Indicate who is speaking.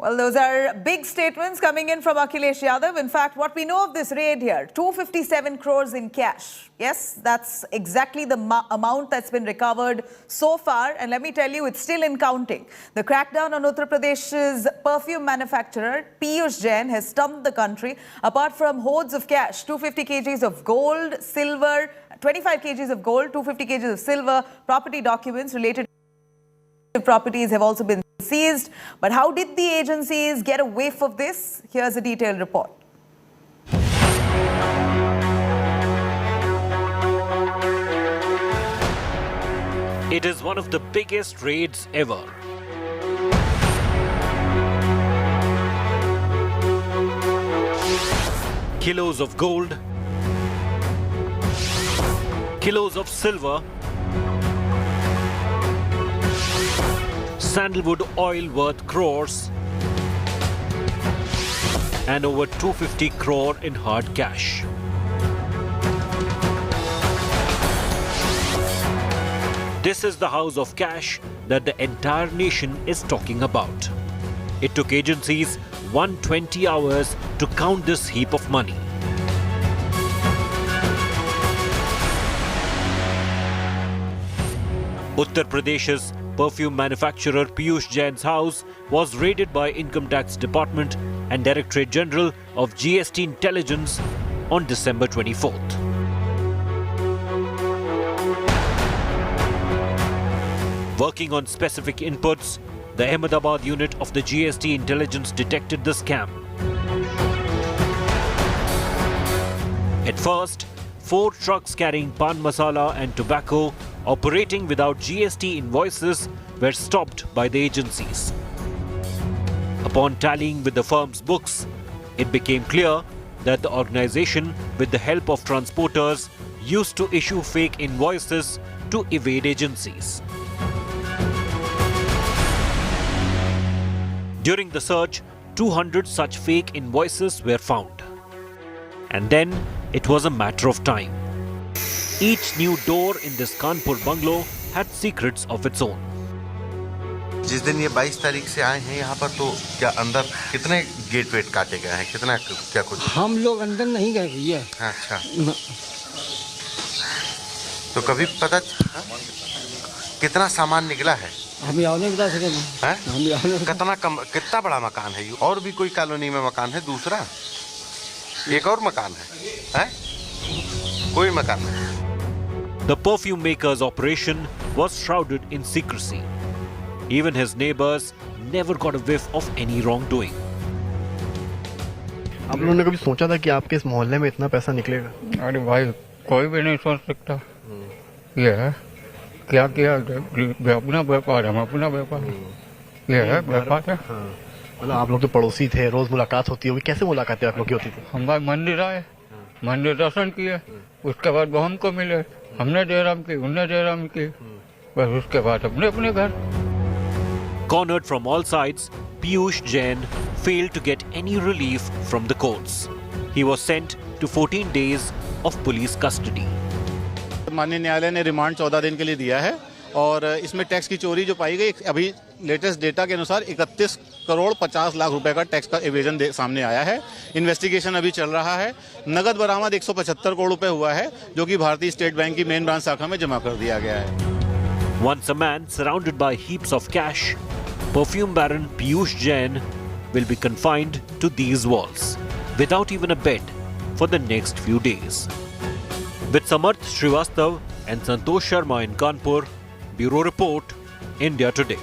Speaker 1: Well, those are big statements coming in from Akhilesh Yadav. In fact, what we know of this raid here, 257 crores in cash. Yes, that's exactly the amount that's been recovered so far. And let me tell you, it's still in counting. The crackdown on Uttar Pradesh's perfume manufacturer, Piyush Jain, has stumped the country. Apart from hoards of cash, 250 kgs of gold, silver, 25 kgs of gold, 250 kgs of silver, property documents related to properties have also been seized. But how did the agencies get a whiff of this? Here's a detailed report.
Speaker 2: It is one of the biggest raids ever. Kilos of gold, kilos of silver, sandalwood oil worth crores, and over 250 crore in hard cash. This is the house of cash that the entire nation is talking about. It took agencies 120 hours to count this heap of money. Uttar Pradesh's perfume manufacturer Piyush Jain's house was raided by Income Tax Department and Directorate General of GST Intelligence on December 24th. Working on specific inputs, the Ahmedabad unit of the GST Intelligence detected the scam. At first, 4 trucks carrying pan masala and tobacco operating without GST invoices were stopped by the agencies. Upon tallying with the firm's books, it became clear that the organization, with the help of transporters, used to issue fake invoices to evade agencies. During the search, 200 such fake invoices were found. And then it was a matter of time. Each new door in this Kanpur bungalow had secrets of its own.
Speaker 3: जिस दिन ये 22 तारीख से आए हैं यहाँ पर, तो क्या अंदर कितने गेट वेट काटे गए हैं, कितना क्या कुछ?
Speaker 4: हम लोग अंदर नहीं गए भैया।
Speaker 3: अच्छा, तो कभी पता कितना सामान निकला है?
Speaker 4: हम नहीं बता सके।
Speaker 3: कितना बड़ा मकान है? और भी कोई कॉलोनी में मकान है दूसरा? एक और मकान है? कोई मकान नहीं।
Speaker 2: The perfume maker's operation was shrouded in secrecy. Even his neighbors never got a whiff of any wrongdoing.
Speaker 5: आप लोगों ने कभी सोचा था कि आपके इस मोहल्ले में इतना पैसा निकलेगा?
Speaker 6: अरे भाई, कोई भी नहीं सोच सकता। ये है क्या किया, अपना व्यापार, हम अपना व्यापार, ये है व्यापार है।
Speaker 5: मतलब आप लोग तो पड़ोसी थे, रोज मुलाकात होती होगी, कैसे मुलाकातें आप लोग की होती थी?
Speaker 6: हम भाई मंदिर आए, मंदिर दर्शन किए, उसके बाद वो हमको मिले, हमने जयराम की, उनने जयराम की, बस उसके बाद अपने अपने घर।
Speaker 2: Cornered from all sides, Piyush Jain failed to get any relief from the courts. He was sent to 14 days of police custody.
Speaker 7: माननीय न्यायालय ने रिमांड 14 दिन के लिए दिया है और इसमें टैक्स की चोरी जो पाई गई, अभी लेटेस्ट डेटा के अनुसार 31 करोड़ 50 लाख रुपए का टैक्स का एवेजन सामने आया है। इन्वेस्टिगेशन अभी चल रहा है। नगद बरामद 175 करोड़ रुपए हुआ है, जो कि भारतीय स्टेट बैंक की मेन ब्रांच शाखा में जमा कर दिया गया है।
Speaker 2: Once a man surrounded by heaps of cash, perfume baron Piyush Jain will be confined to these walls without even a bed for the next few days. With Samarth Srivastav and Santosh Sharma in Kanpur, Bureau Report, India Today.